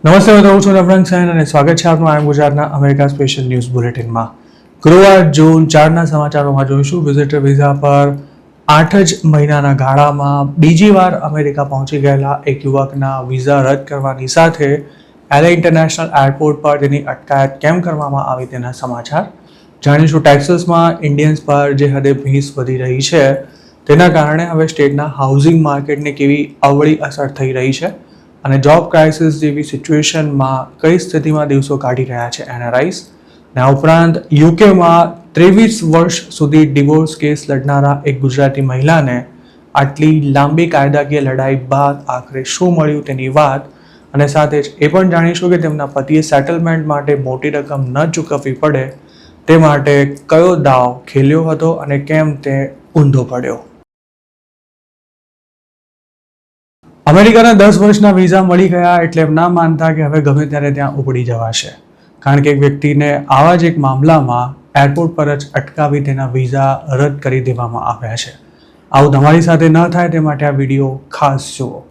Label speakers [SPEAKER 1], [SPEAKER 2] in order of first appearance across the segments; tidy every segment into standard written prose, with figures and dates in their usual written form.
[SPEAKER 1] નમસ્તે મિત્રો, હું છું નવરંગ સૈન અને સ્વાગત છે આપનું આઈ ગુજરાતના અમેરિકા સ્પેશિયલ ન્યૂઝ બુલેટિનમાં. ગુરુવાર જૂન 4ના સમાચારોમાં જોઈશું. વિઝિટર વિઝા પર 8 જ મહિનાના ગાળામાં બીજી વાર અમેરિકા પહોંચી ગયેલા એક યુવકના વિઝા રદ કરવાની સાથે એલએ ઇન્ટરનેશનલ એરપોર્ટ પર તેની અટકાયત કેમ કરવામાં આવી તેના સમાચાર જાણીશું. ટેક્સાસમાં ઇન્ડિયન્સ પર જે હદે ભીંસ વધી રહી છે તેના કારણે હવે સ્ટેટના હાઉસિંગ માર્કેટને કેવી અવળી અસર થઈ રહી છે અને જોબ ક્રાઇસિસ જેવી સિચ્યુએશનમાં કઈ સ્થિતિમાં દિવસો કાઢી રહ્યા છે એનઆરઆઈસ. ને આ ઉપરાંત યુકેમાં 23 વર્ષ સુધી ડિવોર્સ કેસ લડનારા એક ગુજરાતી મહિલાને આટલી લાંબી કાયદાકીય લડાઈ બાદ આખરે શું મળ્યું તેની વાત, અને સાથે જ એ પણ જાણીશું કે તેમના પતિએ સેટલમેન્ટ માટે મોટી રકમ ન ચૂકવવી પડે તે માટે કયો દાવ ખેલ્યો હતો અને કેમ તે ઊંધો પડ્યો. અમેરિકાના 10 વર્ષના વિઝા મળી ગયા એટલે એમ ના માનતા કે હવે ગમે ત્યારે ત્યાં ઉપડી જવાશે, કારણ કે એક વ્યક્તિને આવા જ એક મામલામાં એરપોર્ટ પર જ અટકાવી તેના વિઝા રદ કરી દેવામાં આવ્યા છે. આવું તમારી સાથે ન થાય તે માટે આ વિડીયો ખાસ જુઓ.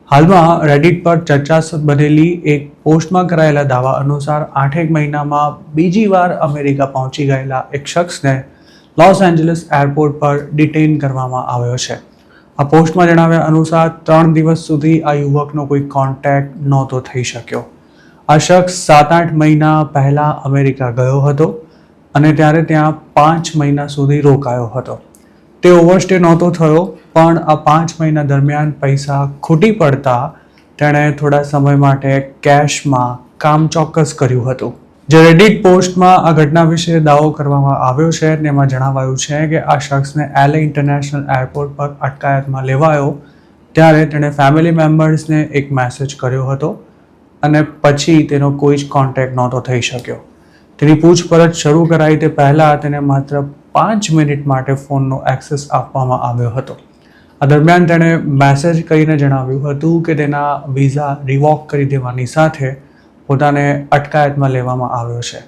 [SPEAKER 1] હાલમાં રેડિટ પર ચર્ચાસ્પદ બનેલી એક પોસ્ટમાં કરાયેલા દાવા અનુસાર 8 મહિનામાં બીજી વાર અમેરિકા પહોંચી ગયેલા એક શખ્સને લોસ એન્જલસ એરપોર્ટ પર ડિટેઇન કરવામાં આવ્યો છે. આ પોસ્ટમાં જણાવ્યા અનુસાર 3 દિવસ સુધી આ યુવકનો કોઈ કોન્ટેક્ટ નહોતો થઈ શક્યો. આ શખ્સ 7-8 મહિના પહેલા અમેરિકા ગયો હતો અને ત્યારે ત્યાં 5 મહિના સુધી રોકાયો હતો. તે ઓવરસ્ટે નહોતો થયો, પણ આ 5 મહિના દરમિયાન પૈસા ખૂટી પડતા તેણે થોડા સમય માટે કેશમાં કામ ચોક્કસ કર્યું હતું. જે રેડિટ પોસ્ટમાં આ ઘટના વિશે દાવો કરવામાં આવ્યો છે તેમાં જણાવાયું છે કે આ શખ્સને એલએ ઇન્ટરનેશનલ એરપોર્ટ પર અટકાયતમાં લેવાયો ત્યારે તેણે ફેમિલી મેમ્બર્સને એક મેસેજ કર્યો હતો અને પછી તેનો કોઈ જ કોન્ટેક્ટ નહોતો થઈ શક્યો. તેની પૂછપરછ શરૂ કરાઈ તે પહેલાં તેને માત્ર 5 મિનિટ માટે ફોનનો એક્સેસ આપવામાં આવ્યો હતો. આ દરમિયાન તેણે મેસેજ કરીને જણાવ્યું હતું કે તેના વિઝા રિવોક કરી દેવાની સાથે પોતાને અટકાયતમાં લેવામાં આવ્યો છે.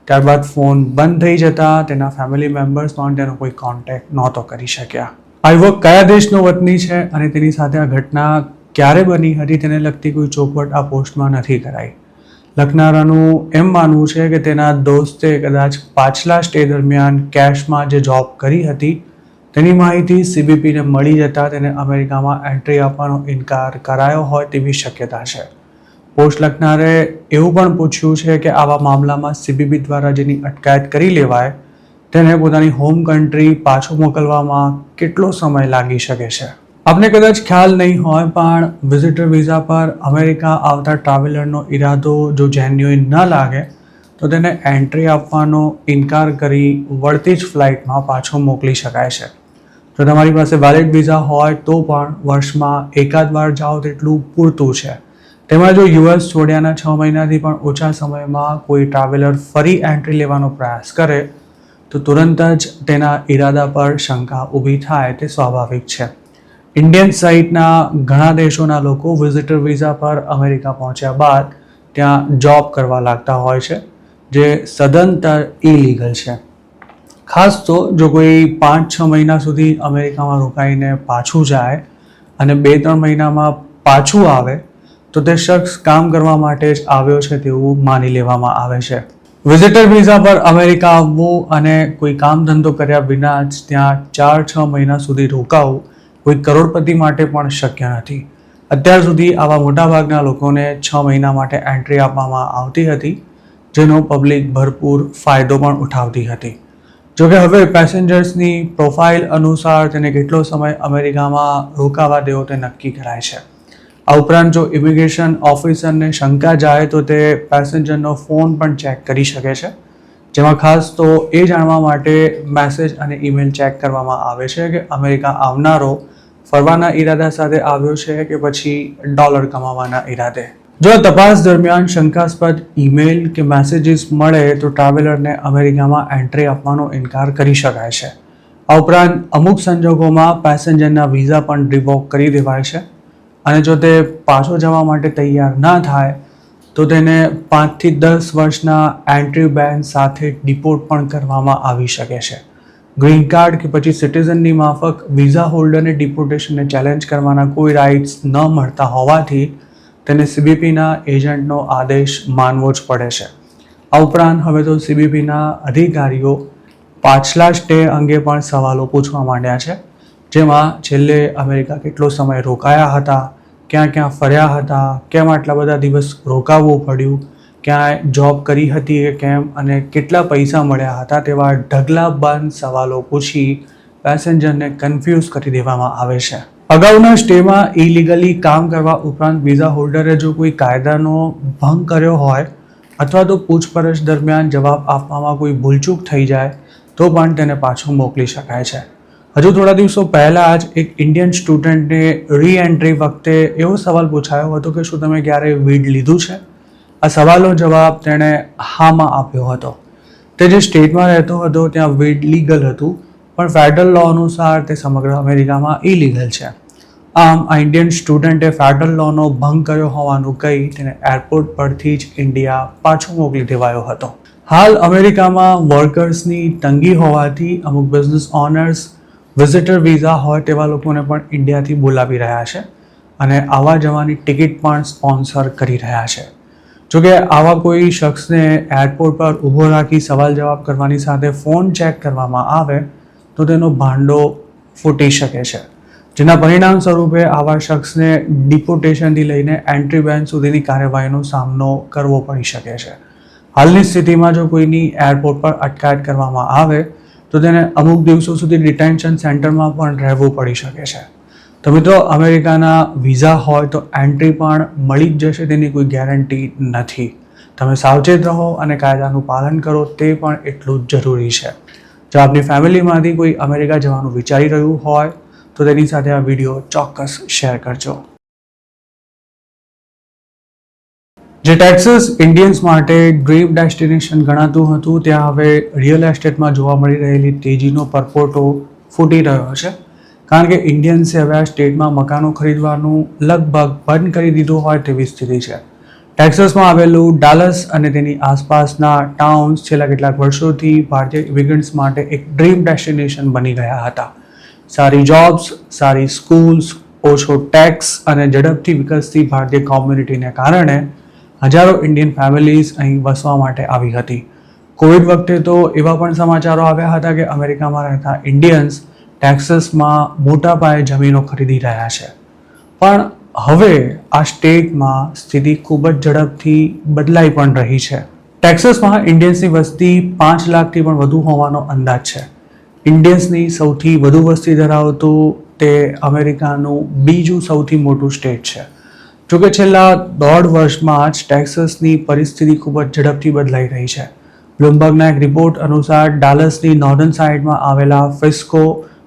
[SPEAKER 1] ત્યારબાદ ફોન બંધ થઈ જતા તેના ફેમિલી મેમ્બર્સ પણ તેનો કોઈ કોન્ટેક્ટ નહોતો કરી શક્યા. આ યુવક કયા દેશનો વતની છે અને તેની સાથે આ ઘટના ક્યારે બની હતી તેને લગતી કોઈ ચોખવટ આ પોસ્ટમાં નથી કરાઈ. લખનારાનું એમ માનવું છે કે તેના દોસ્તે કદાચ પાછલા સ્ટે દરમિયાન કેશમાં જે જોબ કરી હતી તેની માહિતી સીબીપીને મળી જતા તેને અમેરિકામાં એન્ટ્રી આપવાનો ઇનકાર કરાયો હોય તેવી શક્યતા છે. પોસ્ટ લખનારે એવું પણ પૂછ્યું છે કે આવા મામલામાં સીબીપી દ્વારા જેની અટકાયત કરી લેવાય તેને પોતાની હોમ કન્ટ્રી પાછો મોકલવામાં કેટલો સમય લાગી શકે છે. આપને કદાચ ખ્યાલ નહીં હોય, પણ વિઝિટર વિઝા પર અમેરિકા આવતા ટ્રાવેલરનો ઈરાદો જો જેન્યુઇન ન લાગે તો તેને એન્ટ્રી આપવાનો ઇનકાર કરી વળતી જ ફ્લાઇટમાં પાછો મોકલી શકાય છે. જો તમારી પાસે વેલિડ વિઝા હોય તો પણ વર્ષમાં એકાદ વાર જાઓ તેટલું પૂરતું છે. તેમાં જો યુએસ છોડ્યાના 6 મહિનાથી પણ ઓછા સમયમાં કોઈ ટ્રાવેલર ફરી એન્ટ્રી લેવાનો પ્રયાસ કરે તો તુરંત જ તેના ઈરાદા પર શંકા ઊભી થાય તે સ્વાભાવિક છે. ઇન્ડિયન સહિતના ઘણા દેશોના લોકો વિઝિટર વિઝા પર અમેરિકા પહોંચ્યા બાદ ત્યાં જોબ કરવા લાગતા હોય છે, જે સદંતર ઇલીગલ છે. ખાસ તો જો કોઈ 5-6 મહિના સુધી અમેરિકામાં રોકાઈને પાછું જાય અને 2-3 મહિનામાં પાછું આવે તો તે શખ્સ કામ કરવા માટે જ આવ્યો છે તેવું માની લેવામાં આવે છે. વિઝિટર વિઝા પર અમેરિકા આવવું અને કોઈ કામ ધંધો કર્યા વિના જ ત્યાં 4-6 મહિના સુધી રોકાવું કોઈ કરોડપતિ માટે પણ શક્ય નથી. અત્યાર સુધી આવા મોટાભાગના લોકોને 6 મહિના માટે એન્ટ્રી આપવામાં આવતી હતી, જેનો પબ્લિક ભરપૂર ફાયદો પણ ઉઠાવતી હતી. જોકે હવે પેસેન્જર્સની પ્રોફાઇલ અનુસાર તેને કેટલો સમય અમેરિકામાં રોકાવા દેવો તે નક્કી કરાય છે. આ ઉપરાંત જો ઇમિગ્રેશન ઓફિસરને શંકા જાય તો તે પેસેન્જરનો ફોન પણ ચેક કરી શકે છે, જેમાં ખાસ તો એ જાણવા માટે મેસેજ અને ઈમેલ ચેક કરવામાં આવે છે કે અમેરિકા આવનારો ફરવાના ઈરાદા સાથે આવ્યો છે કે પછી ડોલર કમાવાના ઈરાદે. જો તપાસ દરમિયાન શંકાસ્પદ ઈમેલ કે મેસેજીસ મળે તો ટ્રાવેલરને અમેરિકામાં એન્ટ્રી આપવાનો ઇનકાર કરી શકાય છે. આ ઉપરાંત અમુક સંજોગોમાં પેસેન્જરના વિઝા પણ રિવોક કરી દેવાય છે અને જો તે પાછો જવા માટે તૈયાર ના થાય તો તેને 5 થી 10 વર્ષના એન્ટ્રી બેન સાથે ડિપોર્ટ પણ કરવામાં આવી શકે છે. ગ્રીન કાર્ડ કે પછી સિટીઝનની માફક વિઝા હોલ્ડરને ડિપોર્ટેશનને ચેલેન્જ કરવાના કોઈ રાઇટ્સ ન મળતા હોવાથી તેને CBPના એજન્ટનો આદેશ માનવો જ પડે છે. આ ઉપરાંત હવે તો CBPના અધિકારીઓ પાછલા સ્ટે અંગે પણ સવાલો પૂછવા માંડ્યા છે, જેમાં છેલ્લે અમેરિકા કેટલો સમય રોકાયા હતા, ક્યાં ક્યાં ફર્યા હતા, કેમ આટલા બધા દિવસ રોકાવવું પડ્યું, ક્યાંય જોબ કરી હતી કે કેમ અને કેટલા પૈસા મળ્યા હતા, તેવા ઢગલાબંધ સવાલો પૂછી પેસેન્જરને કન્ફ્યુઝ કરી દેવામાં આવે છે. અગાઉના સ્ટેમાં ઇલીગલી કામ કરવા ઉપરાંત વિઝા હોલ્ડરે જો કોઈ કાયદાનો ભંગ કર્યો હોય અથવા તો પૂછપરછ દરમિયાન જવાબ આપવામાં કોઈ ભૂલચૂક થઈ જાય તો પણ તેને પાછું મોકલી શકાય છે. હજુ થોડા દિવસો પહેલાં જ એક ઇન્ડિયન સ્ટુડન્ટને રીએન્ટ્રી વખતે એવો સવાલ પૂછાયો હતો કે શું તમે ક્યારેય વીડ લીધું છે? આ સવાલનો જવાબ તેણે હામાં આપ્યો હતો. તે જે સ્ટેટમાં રહેતો હતો ત્યાં વીડ લીગલ હતું, પણ ફેડરલ લો અનુસાર તે સમગ્ર અમેરિકામાં ઇલીગલ છે. આમ આ ઇન્ડિયન સ્ટુડન્ટે ફેડરલ લોનો ભંગ કર્યો હોવાનું કહી તેને એરપોર્ટ પરથી જ ઇન્ડિયા પાછો મોકલી દેવાયો હતો. હાલ અમેરિકામાં વર્કર્સની તંગી હોવાથી અમુક બિઝનેસ ઓનર્સ વિઝિટર વિઝા હોય તેવા લોકોને પણ ઇન્ડિયાથી બોલાવી રહ્યા છે અને આવવા જવાની ટિકિટ પણ સ્પોન્સર કરી રહ્યા છે. જોકે આવા કોઈ શખ્સને એરપોર્ટ પર ઊભો રાખી સવાલ જવાબ કરવાની સાથે ફોન ચેક કરવામાં આવે તો તેનો ભાંડો ફૂટી શકે છે, જેના પરિણામ સ્વરૂપે આવા શખ્સને ડિપોર્ટેશનથી લઈને એન્ટ્રી બેન સુધીની કાર્યવાહીનો સામનો કરવો પડી શકે છે. હાલની સ્થિતિમાં જો કોઈની એરપોર્ટ પર અટકાયત કરવામાં આવે તો તેને અમુક દિવસો સુધી ડિટેન્શન સેન્ટરમાં પણ રહેવું પડી શકે છે. તો મિત્રો, અમેરિકાના વિઝા હોય તો એન્ટ્રી પણ મળી જ જશે તેની કોઈ ગેરંટી નથી. તમે સાવચેત રહો અને કાયદાનું પાલન કરો તે પણ એટલું જ જરૂરી છે. જો આપની ફેમિલીમાંથી કોઈ અમેરિકા જવાનું વિચારી રહ્યું હોય તો તેની સાથે આ વિડીયો ચોક્કસ શેર કરજો. જે ટેક્સાસ ઇન્ડિયન્સ માટે ડ્રીમ ડેસ્ટિનેશન ગણાતું હતું, ત્યાં હવે રિયલ એસ્ટેટમાં જોવા મળી રહેલી તેજીનો પરપોટો ફૂટી રહ્યો છે, કારણ કે ઇન્ડિયન્સે હવે આ સ્ટેટમાં મકાનો ખરીદવાનું લગભગ બંધ કરી દીધું હોય તેવી સ્થિતિ છે. ટેક્સાસમાં આવેલું ડાલસ અને તેની આસપાસના ટાઉન્સ છેલ્લા કેટલાક વર્ષોથી ભારતીય ઇમિગ્રન્ટ્સ માટે એક ડ્રીમ ડેસ્ટિનેશન બની ગયા હતા. સારી જોબ્સ, સારી સ્કૂલ્સ, ઓછો ટેક્સ અને ઝડપથી વિકસતી ભારતીય કોમ્યુનિટીને કારણે હજારો ઇન્ડિયન ફેમિલીઝ અહીં વસવા માટે આવી હતી. કોવિડ વખતે તો એવા પણ સમાચારો આવ્યા હતા કે અમેરિકામાં રહેતા ઇન્ડિયન્સ ટેક્સાસમાં મોટા પાયે જમીનો ખરીદી રહ્યા છે. પણ હવે આ સ્ટેટમાં સ્થિતિ ખૂબ જ ઝડપથી બદલાઈ પણ રહી છે. ટેક્સાસમાં ઇન્ડિયન્સની વસ્તી 5 લાખથી પણ વધુ હોવાનો અંદાજ છે. ઇન્ડિયન્સની સૌથી વધુ વસ્તી ધરાવતું તે અમેરિકાનું બીજું સૌથી મોટું સ્ટેટ છે. જોકે છેલ્લા 1.5 વર્ષમાં જ ટેક્સાસની પરિસ્થિતિ ખૂબ જ ઝડપથી બદલાઈ રહી છે. બ્લુમબર્ગના એક રિપોર્ટ અનુસાર ડાલસની નોર્ધન સાઇડમાં આવેલા ફ્રિસ્કો,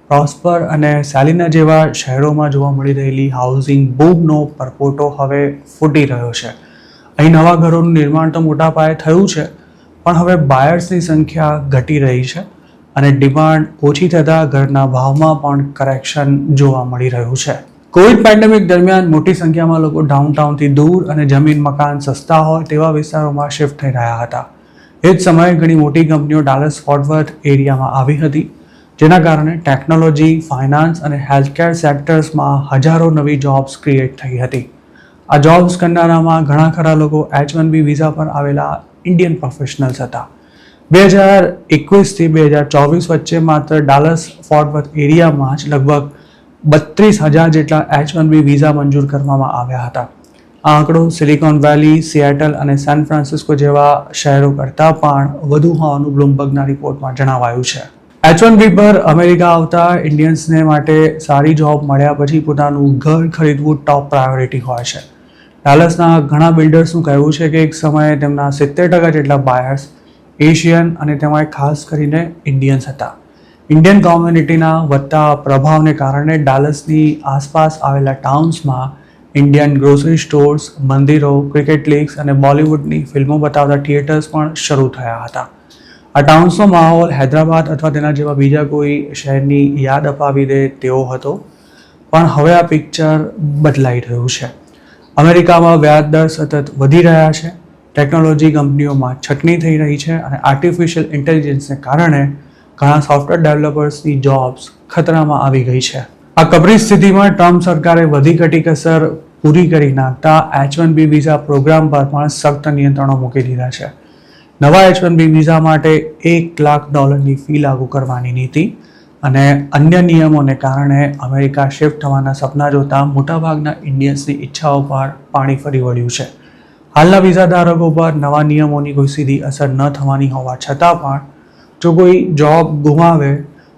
[SPEAKER 1] પ્રોસ્પર અને સેલિના જેવા શહેરોમાં જોવા મળી રહેલી હાઉસિંગ બૂમનો પરપોટો હવે ફૂટી રહ્યો છે. અહીં નવા ઘરોનું નિર્માણ તો મોટા પાયે થયું છે, પણ હવે બાયર્સની સંખ્યા ઘટી રહી છે અને ડિમાન્ડ ઓછી થતાં ઘરના ભાવમાં પણ કરેક્શન જોવા મળી રહ્યું છે. કોવિડ પેન્ડેમિક દરમિયાન મોટી સંખ્યામાં લોકો ડાઉનટાઉનથી દૂર અને જમીન મકાન સસ્તા હોય તેવા વિસ્તારોમાં શિફ્ટ થઈ રહ્યા હતા. એ જ સમયે ઘણી મોટી કંપનીઓ ડાલસ ફોર્ટ વર્થ એરિયામાં આવી હતી, જેના કારણે ટેકનોલોજી, ફાઇનાન્સ અને હેલ્થકેર સેક્ટર્સમાં હજારો નવી જોબ્સ ક્રિએટ થઈ હતી. આ જોબ્સ કરનારામાં ઘણા ખરા લોકો H-1B વિઝા પર આવેલા ઇન્ડિયન પ્રોફેશનલ્સ હતા. 2021થી 2024 વચ્ચે માત્ર ડાલસ ફોર્ટ વર્થ એરિયામાં જ લગભગ 32,000 જેટલા H-1B વિઝા મંજૂર કરવામાં આવ્યા હતા. આ આંકડો સિલિકોન વેલી, સિએટલ અને સેન ફ્રાન્સિસ્કો જેવા શહેરો કરતાં પણ વધુ હોવાનું બ્લુમબર્ગના રિપોર્ટમાં જણાવાયું છે. H-1B પર અમેરિકા આવતા ઇન્ડિયન્સને માટે સારી જોબ મળ્યા પછી પોતાનું ઘર ખરીદવું ટોપ પ્રાયોરિટી હોય છે. ડાલસના ઘણા બિલ્ડર્સનું કહેવું છે કે એક સમયે તેમના 70% જેટલા બાયર્સ એશિયન અને તેમાં ખાસ કરીને ઇન્ડિયન્સ હતા. ઇન્ડિયન કોમ્યુનિટીના વધતા પ્રભાવને કારણે ડાલસની આસપાસ આવેલા ટાઉન્સમાં ઇન્ડિયન ગ્રોસરી સ્ટોર્સ, મંદિરો, ક્રિકેટ લીગ્સ અને બોલિવૂડની ફિલ્મો બતાવતા થિયેટર્સ પણ શરૂ થયા હતા. આ ટાઉન્સનો માહોલ હૈદરાબાદ અથવા તેના જેવા બીજા કોઈ શહેરની યાદ અપાવી દે તેવો હતો, પણ હવે આ પિક્ચર બદલાઈ રહ્યું છે. અમેરિકામાં વ્યાજ દર સતત વધી રહ્યા છે, ટેકનોલોજી કંપનીઓમાં છટણી થઈ રહી છે અને આર્ટિફિશિયલ ઇન્ટેલિજન્સને કારણે ઘણા સોફ્ટવેર ડેવલપર્સની જોબ્સ ખતરામાં આવી ગઈ છે. આ કપરી સ્થિતિમાં ટ્રમ્પ સરકારે વધી ઘટી કસર પૂરી કરી નાખતા H1B વિઝા પ્રોગ્રામ પર પણ સખ્ત નિયંત્રણો મૂકી દીધા છે. નવા H1B વિઝા માટે $1 લાખ ફી લાગુ કરવાની નીતિ અને અન્ય નિયમોને કારણે અમેરિકા શિફ્ટ થવાના સપના જોતા મોટાભાગના ઇન્ડિયન્સની ઈચ્છાઓ પર પાણી ફરી વળ્યું છે. હાલના વિઝા ધારકો પર નવા નિયમોની કોઈ સીધી અસર ન થવાની હોવા છતાં પણ જો કોઈ જોબ ગુમાવે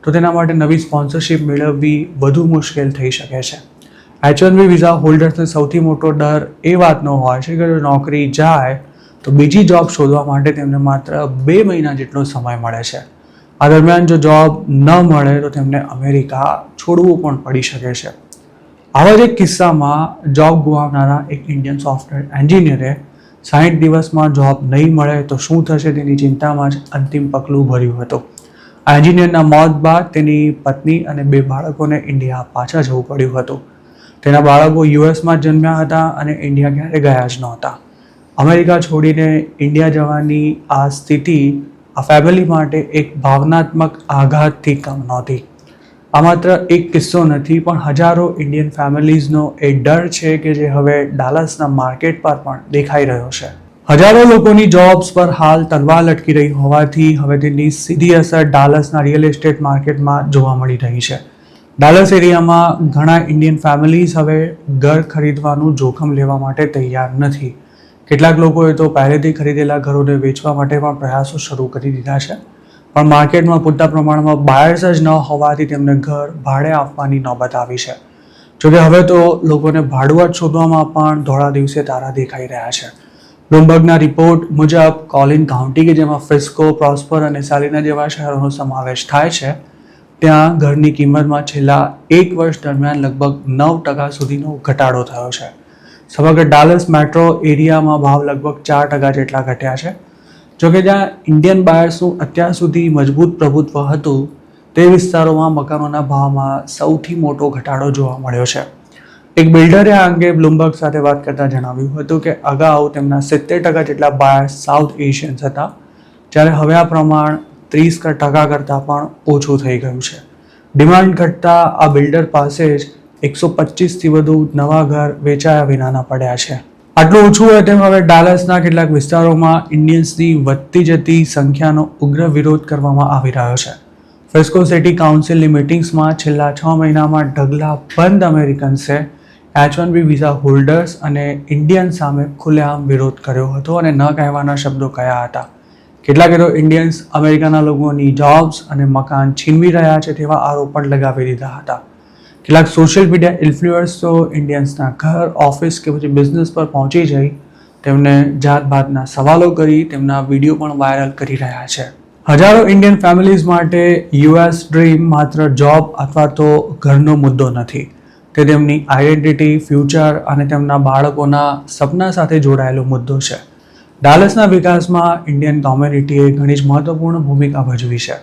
[SPEAKER 1] તો તેના માટે નવી સ્પોન્સરશિપ મેળવવી વધુ મુશ્કેલ થઈ શકે છે. H1B વિઝા હોલ્ડર્સને સૌથી મોટો ડર એ વાતનો હોય છે કે જો નોકરી જાય તો બીજી જોબ શોધવા માટે તેમને માત્ર 2 મહિના જેટલો સમય મળે છે. આ દરમિયાન જો જોબ ન મળે તો તેમને અમેરિકા છોડવું પણ પડી શકે છે. આવા જ એક કિસ્સામાં જોબ ગુમાવનારા એક ઇન્ડિયન સોફ્ટવેર એન્જિનિયરે 60 દિવસમાં જોબ નહીં મળે તો શું થશે તેની ચિંતામાં જ અંતિમ પગલું ભર્યું હતું. આ એન્જિનિયરના મોત બાદ તેની પત્ની અને 2 બાળકોને ઇન્ડિયા પાછા જવું પડ્યું હતું. તેના બાળકો યુએસમાં જન્મ્યા હતા અને ઇન્ડિયા ક્યારે ગયા જ નહોતા. અમેરિકા છોડીને ઇન્ડિયા જવાની આ સ્થિતિ આ ફેમિલી માટે એક ભાવનાત્મક આઘાતથી કમ નહોતી. આ માત્ર એક કિસ્સો નથી પણ હજારો ઇન્ડિયન ફેમિલીઝનો એ ડર છે કે જે હવે ડાલસના માર્કેટ પર પણ દેખાઈ રહ્યો છે. હજારો લોકોની જોબ્સ પર હાલ તલવાર લટકી રહી હોવાથી હવે તેની સીધી અસર ડાલસના રિયલ એસ્ટેટ માર્કેટમાં જોવા મળી રહી છે. ડાલસ એરિયામાં ઘણા ઇન્ડિયન ફેમિલીઝ હવે ઘર ખરીદવાનું જોખમ લેવા માટે તૈયાર નથી. કેટલાક લોકોએ તો પહેલેથી ખરીદેલા ઘરોને વેચવા માટે પણ પ્રયાસો શરૂ કરી દીધા છે. પણ માર્કેટમાં પૂરતા પ્રમાણમાં બાયર્સ જ ન હોવાથી તેમને ઘર ભાડે આપવાની નોબત આવી છે. જોકે હવે તો લોકોને ભાડુઆત શોધવામાં પણ ધોળા દિવસે તારા દેખાઈ રહ્યા છે. બ્લુમબર્ગના રિપોર્ટ મુજબ કોલિન કાઉન્ટી કે જેમાં ફ્રિસ્કો, પ્રોસ્પર અને સાલિના જેવા શહેરોનો સમાવેશ થાય છે ત્યાં ઘરની કિંમતમાં છેલ્લા 1 વર્ષ દરમિયાન લગભગ 9% સુધીનો ઘટાડો થયો છે. સમગ્ર ડાલસ મેટ્રો એરિયામાં ભાવ લગભગ 4% જેટલા ઘટ્યા છે. જોકે જ્યાં ઇન્ડિયન બાયર્સનું અત્યાર સુધી મજબૂત પ્રભુત્વ હતું તે વિસ્તારોમાં મકાનોના ભાવમાં સૌથી મોટો ઘટાડો જોવા મળ્યો છે. એક બિલ્ડરે આ અંગે બ્લુમબર્ગ સાથે વાત કરતા જણાવ્યું હતું કે અગાઉ તેમના 70% જેટલા બાયર્સ સાઉથ એશિયન્સ હતા જ્યારે હવે આ પ્રમાણ 30% કરતાં પણ ઓછું થઈ ગયું છે. ડિમાન્ડ ઘટતા આ બિલ્ડર પાસે જ 125થી વધુ નવા ઘર વેચાયા વિનાના પડ્યા છે. આટલું ઓછું હોય તેમ હવે ડાલસના કેટલાક વિસ્તારોમાં ઇન્ડિયન્સની વધતી જતી સંખ્યાનો ઉગ્ર વિરોધ કરવામાં આવી રહ્યો છે. ફ્રિસ્કો સિટી કાઉન્સિલની મિટિંગ્સમાં છેલ્લા 6 મહિનામાં ઢગલા બંધ અમેરિકન્સે H1B વિઝા હોલ્ડર્સ અને ઇન્ડિયન સામે ખુલ્લેઆમ વિરોધ કર્યો હતો અને ન કહેવાના શબ્દો કયા હતા. કેટલાકે તો ઇન્ડિયન્સ અમેરિકાના લોકોની જોબ્સ અને મકાન છીનવી રહ્યા છે તેવા આરોપ પણ લગાવી દીધા હતા. કેટલાક સોશિયલ મીડિયા ઇન્ફ્લુઅન્સર્સ તો ઇન્ડિયન્સના ઘર, ઓફિસ કે પછી બિઝનેસ પર પહોંચી જઈ તેમને જાતભાતના સવાલો કરી તેમના વિડીયો પણ વાયરલ કરી રહ્યા છે. હજારો ઇન્ડિયન ફેમિલીઝ માટે યુએસ ડ્રીમ માત્ર જોબ અથવા તો ઘરનો મુદ્દો નથી. તે તેમની આઈડેન્ટિટી, ફ્યુચર અને તેમના બાળકોના સપના સાથે જોડાયેલો મુદ્દો છે. ડાલસના વિકાસમાં ઇન્ડિયન કોમ્યુનિટીએ ઘણી જ મહત્વપૂર્ણ ભૂમિકા ભજવી છે.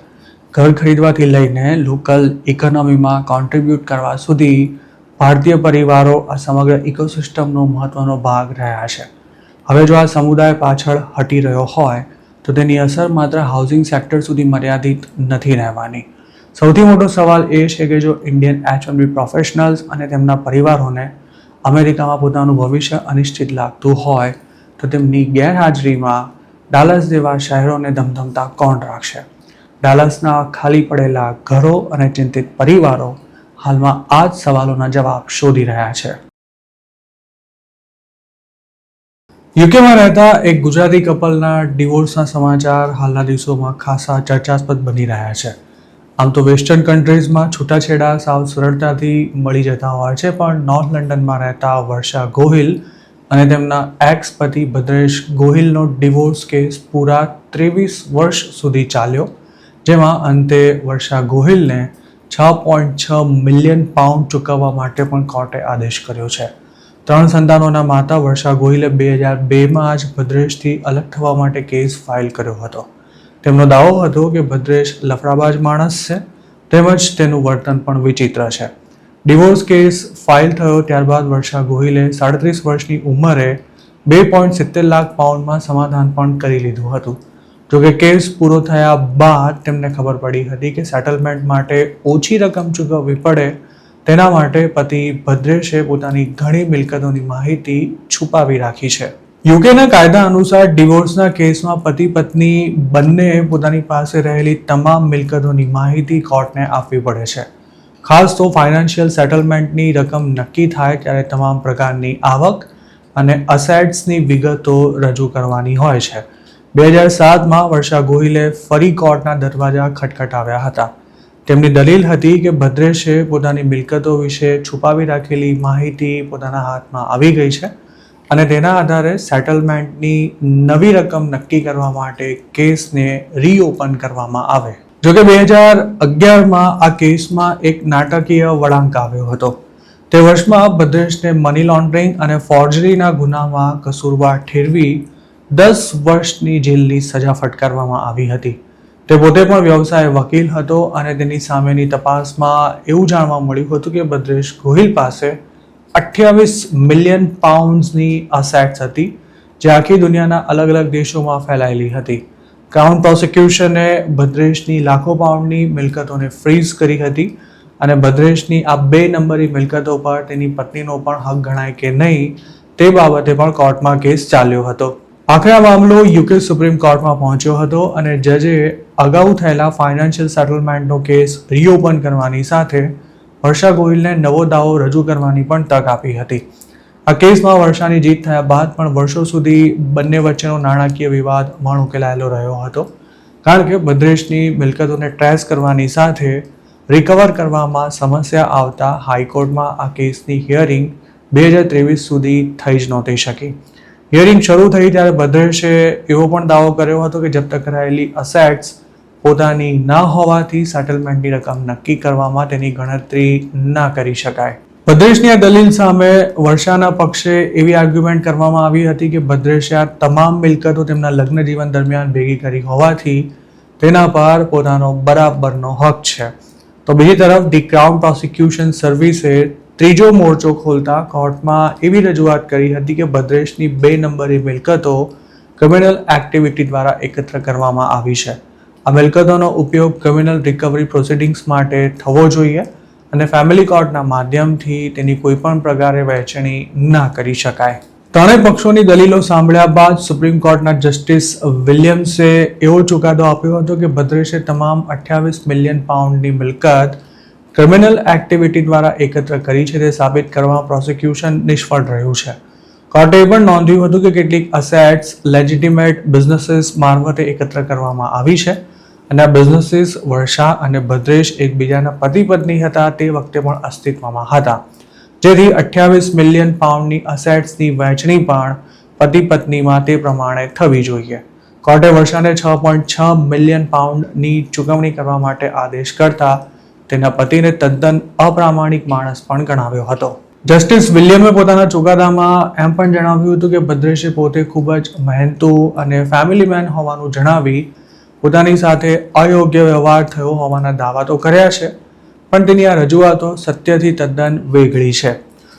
[SPEAKER 1] ઘર ખરીદવાથી લઈને લોકલ ઇકોનોમીમાં કોન્ટ્રીબ્યુટ કરવા સુધી ભારતીય પરિવારો આ સમગ્ર ઇકોસિસ્ટમનો મહત્વનો ભાગ રહ્યા છે. હવે જો આ સમુદાય પાછળ હટી રહ્યો હોય તો તેની અસર માત્ર હાઉસિંગ સેક્ટર સુધી મર્યાદિત નથી રહેવાની. સૌથી મોટો સવાલ એ છે કે જો ઇન્ડિયન H1B પ્રોફેશનલ્સ અને તેમના પરિવારોને અમેરિકામાં પોતાનું ભવિષ્ય અનિશ્ચિત લાગતું હોય તો તેમની ગેરહાજરીમાં ડાલસ જેવા શહેરોને ધમધમતા કોણ રાખશે? ડાલસના ખાલી પડેલા ઘરો અને ચિંતિત પરિવારો હાલમાં આ જ સવાલોના જવાબ શોધી રહ્યા છે. યુકેમાં રહેતા એક ગુજરાતી કપલના ડિવોર્સના સમાચાર હાલના દિવસોમાં ખાસા ચર્ચાસ્પદ બની રહ્યા છે. આમ તો વેસ્ટર્ન કન્ટ્રીઝમાં છૂટાછેડા સાવ સરળતાથી મળી જતા હોય છે પણ નોર્થ લંડનમાં રહેતા વર્ષા ગોહિલ અને તેમના એક્સ પતિ ભદ્રેશ ગોહિલનો ડિવોર્સ કેસ પૂરા 23 વર્ષ સુધી ચાલ્યો જેમાં અંતે વર્ષા ગોહિલને £6.6 મિલિયન ચૂકવવા માટે પણ કોર્ટે આદેશ કર્યો છે. 3 સંતાનોના માતા વર્ષા ગોહિલે 2002માં જ ભદ્રેશથી અલગ થવા માટે કેસ ફાઇલ કર્યો હતો. તેમનો દાવો હતો કે ભદ્રેશ લફડાબાજ માણસ છે તેમજ તેનું વર્તન પણ વિચિત્ર છે. ડિવોર્સ કેસ ફાઇલ થયો ત્યારબાદ વર્ષા ગોહિલે 37 વર્ષની ઉંમરે £2.70 લાખ સમાધાન પણ કરી લીધું હતું. જોકે કેસ પૂરો થયા બાદ તેમને ખબર પડી હતી કે સેટલમેન્ટ માટે ઓછી રકમ ચૂકવવી પડે તેના માટે પતિ ભદ્રેશે પોતાની ઘણી મિલકતોની માહિતી છુપાવી રાખી છે. યુકેના કાયદા અનુસાર ડિવોર્સના કેસમાં પતિ પત્ની બંને પોતાની પાસે રહેલી તમામ મિલકતોની માહિતી કોર્ટને આપવી પડે છે. ખાસ તો ફાઇનાન્શિયલ સેટલમેન્ટની રકમ નક્કી થાય ત્યારે તમામ પ્રકારની આવક અને અસેટ્સની વિગતો રજૂ કરવાની હોય છે. 2007માં વર્ષા ગોહિલે ફરી કોર્ટના દરવાજા ખટખટાવ્યા હતા. તેમની દલીલ હતી કે ભદ્રેશે પોતાની મિલકતો વિશે છુપાવી રાખેલી માહિતી પોતાના હાથમાં આવી ગઈ છે અને તેના આધારે સેટલમેન્ટની નવી રકમ નક્કી કરવા માટે કેસને રીઓપન કરવામાં આવે. જોકે 2011માં આ કેસમાં એક નાટકીય વળાંક આવ્યો હતો. તે વર્ષમાં ભદ્રેશને મની લોન્ડરિંગ અને ફોર્જરીના ગુનામાં કસૂરવાર ઠેરવી 10 વર્ષની જેલની સજા ફટકારવામાં આવી હતી. તે પોતે પણ વ્યવસાય વકીલ હતો અને તેની સામેની તપાસમાં એવું જાણવા મળ્યું હતું કે ભદ્રેશ ગોહિલ પાસે 28 મિલિયન પાઉન્ડ્સની અસેટ્સ હતી જે આખી દુનિયાના અલગ અલગ દેશોમાં ફેલાયેલી હતી. ક્રાઉન પ્રોસિક્યુશને ભદ્રેશની લાખો પાઉન્ડની મિલકતોને ફ્રીઝ કરી હતી અને ભદ્રેશની આ 2 નંબરી મિલકતો પર તેની પત્નીનો પણ હક ગણાય કે નહીં તે બાબતે પણ કોર્ટમાં કેસ ચાલ્યો હતો. આખરે આ મામલો યુકે સુપ્રીમ કોર્ટમાં પહોંચ્યો હતો અને જજે અગાઉ થયેલા ફાઇનાન્શિયલ સેટલમેન્ટનો કેસ રીઓપન કરવાની સાથે વર્ષા ગોહિલને નવો દાવો રજૂ કરવાની પણ તક આપી હતી. આ કેસમાં વર્ષાની જીત થયા બાદ પણ વર્ષો સુધી બંને વચ્ચેનો નાણાકીય વિવાદ ઉકેલાયેલો રહ્યો હતો કારણ કે ભદ્રેશની મિલકતોને ટ્રેસ કરવાની સાથે રિકવર કરવામાં સમસ્યા આવતા હાઈકોર્ટમાં આ કેસની હિયરિંગ 2023 સુધી થઈ જ નહોતી શકી. હિયરિંગ શરૂ થઈ ત્યારે ભદ્રેશે એવો પણ દાવો કર્યો હતો કે જપ્ત કરાયેલી અસેટ્સ પોતાની ન હોવાથી સેટલમેન્ટની રકમ નક્કી કરવામાં તેની ગણતરી ન કરી શકાય. ભદ્રેશની આ દલીલ સામે વર્ષાના પક્ષે એવી આર્ગ્યુમેન્ટ કરવામાં આવી હતી કે ભદ્રેશે આ તમામ મિલકતો તેમના લગ્ન જીવન દરમિયાન ભેગી કરી હોવાથી તેના પર પોતાનો બરાબરનો હક છે. તો બીજી તરફ ધી ક્રાઉન પ્રોસિક્યુશન સર્વિસે ત્રીજો મોરચો ખોલતા કોર્ટમાં એવી રજૂઆત કરી હતી કે ભદ્રેશની 2 નંબરી મિલકતો ક્રિમિનલ એક્ટિવિટી દ્વારા એકત્ર કરવામાં આવી છે. આ મિલકતોનો ઉપયોગ ક્રિમિનલ રિકવરી પ્રોસિડિંગ્સ માટે થવો જોઈએ અને ફેમિલી કોર્ટના માધ્યમથી તેની કોઈ પણ પ્રકારે વહેંચણી ન કરી શકાય. ત્રણેય પક્ષોની દલીલો સાંભળ્યા બાદ સુપ્રીમ કોર્ટના જસ્ટિસ વિલિયમ્સે એવો ચુકાદો આપ્યો હતો કે ભદ્રેશે તમામ 28 મિલિયન પાઉન્ડની મિલકત ક્રિમિનલ એક્ટિવિટી દ્વારા એકત્ર કરી છે તે સાબિત કરવામાં પ્રોસિક્યુશન નિષ્ફળ રહ્યું છે. કોર્ટે એ પણ નોંધ્યું હતું કે કેટલીક અસેટ્સ લેજિટિમેટ બિઝનેસીસ મારફતે એકત્ર કરવામાં આવી છે અને આ બિઝનેસીસ વર્ષા અને ભદ્રેશ એકબીજાના પતિ પત્ની હતા તે વખતે પણ અસ્તિત્વમાં હતા, જેથી 28 મિલિયન પાઉન્ડની અસેટ્સની વહેંચણી પણ પતિ પત્નીમાં તે પ્રમાણે થવી જોઈએ. કોર્ટે વર્ષાને 6.6 મિલિયન પાઉન્ડની ચૂકવણી કરવા માટે આદેશ કરતા તેના પતિને તદ્દન અપ્રામાણિક માણસ પણ ગણાવ્યો હતો. જસ્ટિસ વિલિયમે પોતાના ચુકાદામાં એમ પણ જણાવ્યું હતું કે ભદ્રેશે પોતે ખૂબ જ મહેનતુ અને ફેમિલી મેન હોવાનું જણાવી પોતાની સાથે અયોગ્ય વ્યવહાર થયો હોવાના દાવા તો કર્યા છે પણ તેની આ રજૂઆતો સત્યથી તદ્દન વેગળી છે.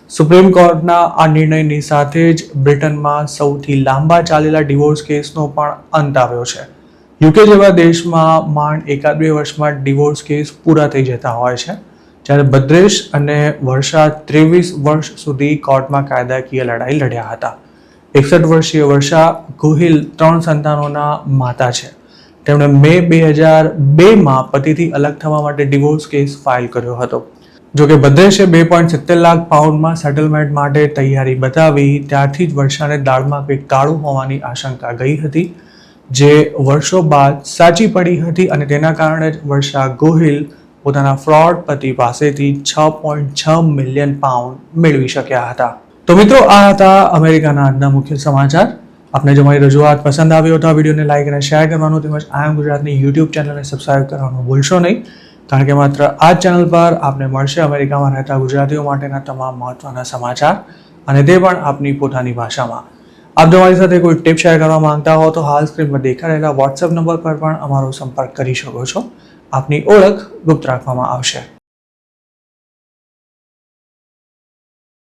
[SPEAKER 1] સુપ્રીમ કોર્ટના આ નિર્ણયની સાથે જ બ્રિટનમાં સૌથી લાંબા ચાલેલા ડિવોર્સ કેસનો પણ અંત આવ્યો છે. યુકે જેવા દેશમાં માંડ 1-2 વર્ષમાં ડિવોર્સ કેસ પૂરા થઈ જતા હોય છે, જ્યારે ભદ્રેશ અને વર્ષા 23 વર્ષ સુધી કોર્ટમાં કાયદાકીય લડાઈ લડ્યા હતા. 61 વર્ષીય વર્ષા ગોહિલ 3 સંતાનોના માતા છે. તેમણે મે 2002માં પતિથી અલગ થવા માટે ડિવોર્સ કેસ ફાઇલ કર્યો હતો. જોકે ભદ્રેશે 2.70 લાખ પાઉન્ડમાં સેટલમેન્ટ માટે તૈયારી બતાવી ત્યારથી જ વર્ષાને દાળમાં કંઈક કાળું હોવાની આશંકા ગઈ હતી, જે વર્ષો બાદ સાચી પડી હતી અને તેના કારણે જ વર્ષા ગોહિલ પોતાના ફ્રોડ પતિ પાસેથી 6.6 મિલિયન પાઉન્ડ મેળવી શક્યા હતા. તો મિત્રો, આ હતા અમેરિકાના આજના મુખ્ય સમાચાર. આપને જો મારી રજૂઆત પસંદ આવી હોય તો આ વિડીયોને લાઇક અને શેર કરવાનું તેમજ આઈ એમ ગુજરાતની યુટ્યુબ ચેનલને સબસ્ક્રાઇબ કરવાનું ભૂલશો નહીં, કારણ કે માત્ર આ ચેનલ પર આપને મળશે અમેરિકામાં રહેતા ગુજરાતીઓ માટેના તમામ મહત્વના સમાચાર અને તે પણ આપની પોતાની ભાષામાં. આપ જો મારી સાથે કોઈ ટિપ શેર કરવા માંગતા હો તો હાલ સ્ક્રીન પર દેખાઈ રહેલા વોટ્સએપ નંબર પર પણ અમારો સંપર્ક કરી શકો છો. આપની ઓળખ ગુપ્ત રાખવામાં આવશે.